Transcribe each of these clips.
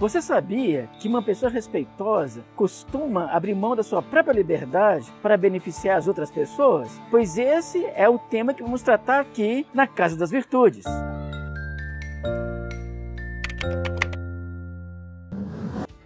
Você sabia que uma pessoa respeitosa costuma abrir mão da sua própria liberdade para beneficiar as outras pessoas? Pois esse é o tema que vamos tratar aqui na Casa das Virtudes.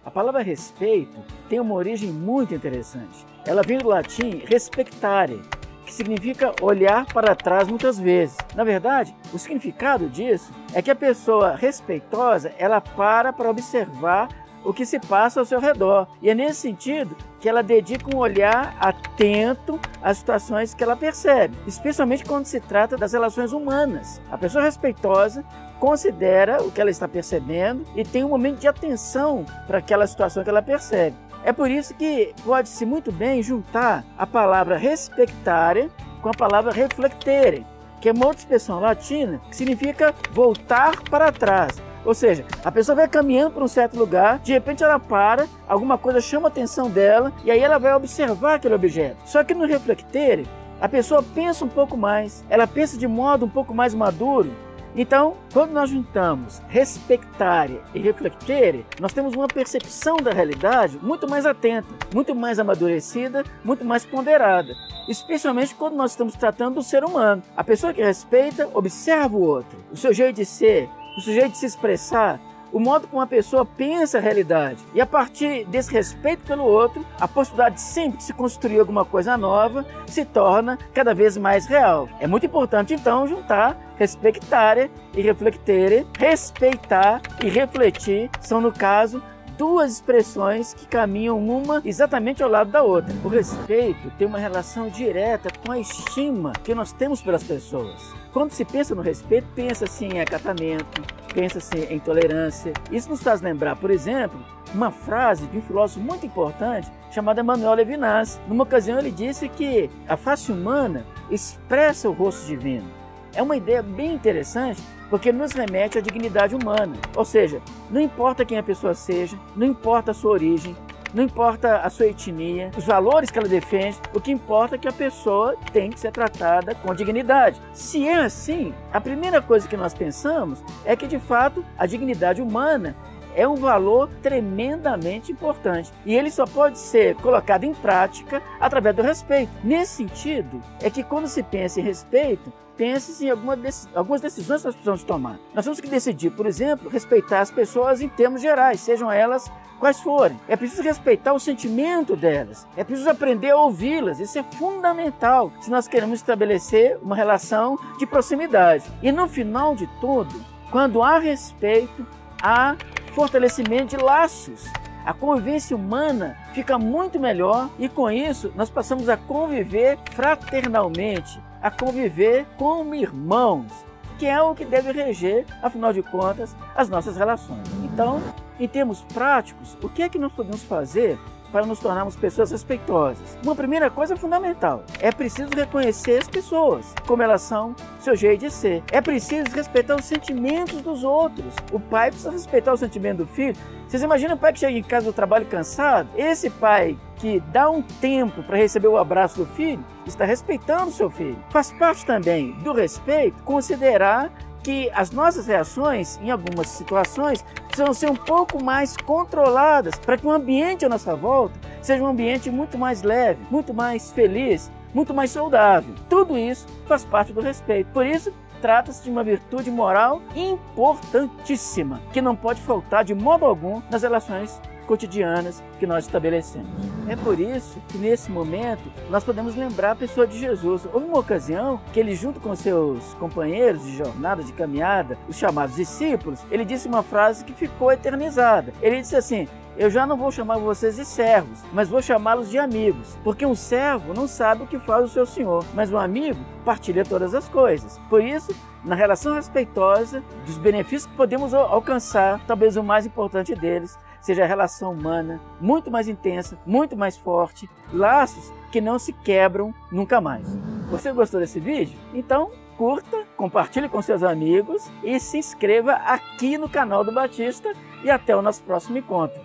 A palavra respeito tem uma origem muito interessante. Ela vem do latim respectare, que significa olhar para trás muitas vezes. Na verdade, o significado disso é que a pessoa respeitosa, ela para observar o que se passa ao seu redor. E é nesse sentido que ela dedica um olhar atento às situações que ela percebe, especialmente quando se trata das relações humanas. A pessoa respeitosa considera o que ela está percebendo e tem um momento de atenção para aquela situação que ela percebe. É por isso que pode-se muito bem juntar a palavra respectare com a palavra reflectere, que é uma outra expressão latina que significa voltar para trás. Ou seja, a pessoa vai caminhando para um certo lugar, de repente ela para, alguma coisa chama a atenção dela e aí ela vai observar aquele objeto. Só que no reflectere, a pessoa pensa um pouco mais, ela pensa de modo um pouco mais maduro. Então, quando nós juntamos respectare e reflectere, nós temos uma percepção da realidade muito mais atenta, muito mais amadurecida, muito mais ponderada. Especialmente quando nós estamos tratando do ser humano. A pessoa que respeita, observa o outro, o seu jeito de ser, o seu jeito de se expressar, o modo como a pessoa pensa a realidade. E a partir desse respeito pelo outro, a possibilidade sempre de se construir alguma coisa nova se torna cada vez mais real. É muito importante, então, juntar respectare e reflectere. Respeitar e refletir são, no caso, duas expressões que caminham uma exatamente ao lado da outra. O respeito tem uma relação direta com a estima que nós temos pelas pessoas. Quando se pensa no respeito, pensa-se em acatamento, pensa-se em tolerância. Isso nos faz lembrar, por exemplo, uma frase de um filósofo muito importante chamado Emmanuel Levinas. Numa ocasião ele disse que a face humana expressa o rosto divino. É uma ideia bem interessante porque nos remete à dignidade humana. Ou seja, não importa quem a pessoa seja, não importa a sua origem, não importa a sua etnia, os valores que ela defende, o que importa é que a pessoa tem que ser tratada com dignidade. Se é assim, a primeira coisa que nós pensamos é que, de fato, a dignidade humana é um valor tremendamente importante e ele só pode ser colocado em prática através do respeito. Nesse sentido, é que quando se pensa em respeito, pense em algumas decisões que nós precisamos tomar. Nós temos que decidir, por exemplo, respeitar as pessoas em termos gerais, sejam elas quais forem. É preciso respeitar o sentimento delas, é preciso aprender a ouvi-las. Isso é fundamental se nós queremos estabelecer uma relação de proximidade. E no final de tudo, quando há respeito, há fortalecimento de laços. A convivência humana fica muito melhor e com isso nós passamos a conviver fraternalmente, a conviver como irmãos, que é o que deve reger, afinal de contas, as nossas relações. Então, em termos práticos, o que é que nós podemos fazer para nos tornarmos pessoas respeitosas? Uma primeira coisa fundamental, é preciso reconhecer as pessoas, como elas são, seu jeito de ser. É preciso respeitar os sentimentos dos outros. O pai precisa respeitar o sentimento do filho. Vocês imaginam o pai que chega em casa do trabalho cansado? Esse pai que dá um tempo para receber o abraço do filho, está respeitando o seu filho. Faz parte também do respeito considerar que as nossas reações, em algumas situações, precisam ser um pouco mais controladas para que o ambiente à nossa volta seja um ambiente muito mais leve, muito mais feliz, muito mais saudável. Tudo isso faz parte do respeito. Por isso, trata-se de uma virtude moral importantíssima, que não pode faltar de modo algum nas relações cotidianas que nós estabelecemos. É por isso que nesse momento nós podemos lembrar a pessoa de Jesus. Houve uma ocasião que ele, junto com seus companheiros de jornada, de caminhada, os chamados discípulos, ele disse uma frase que ficou eternizada. Ele disse assim: eu já não vou chamar vocês de servos, mas vou chamá-los de amigos, porque um servo não sabe o que faz o seu senhor, mas um amigo partilha todas as coisas. Por isso, na relação respeitosa, dos benefícios que podemos alcançar, talvez o mais importante deles seja a relação humana, muito mais intensa, muito mais forte, laços que não se quebram nunca mais. Você gostou desse vídeo? Então, curta, compartilhe com seus amigos e se inscreva aqui no canal do Batista e até o nosso próximo encontro.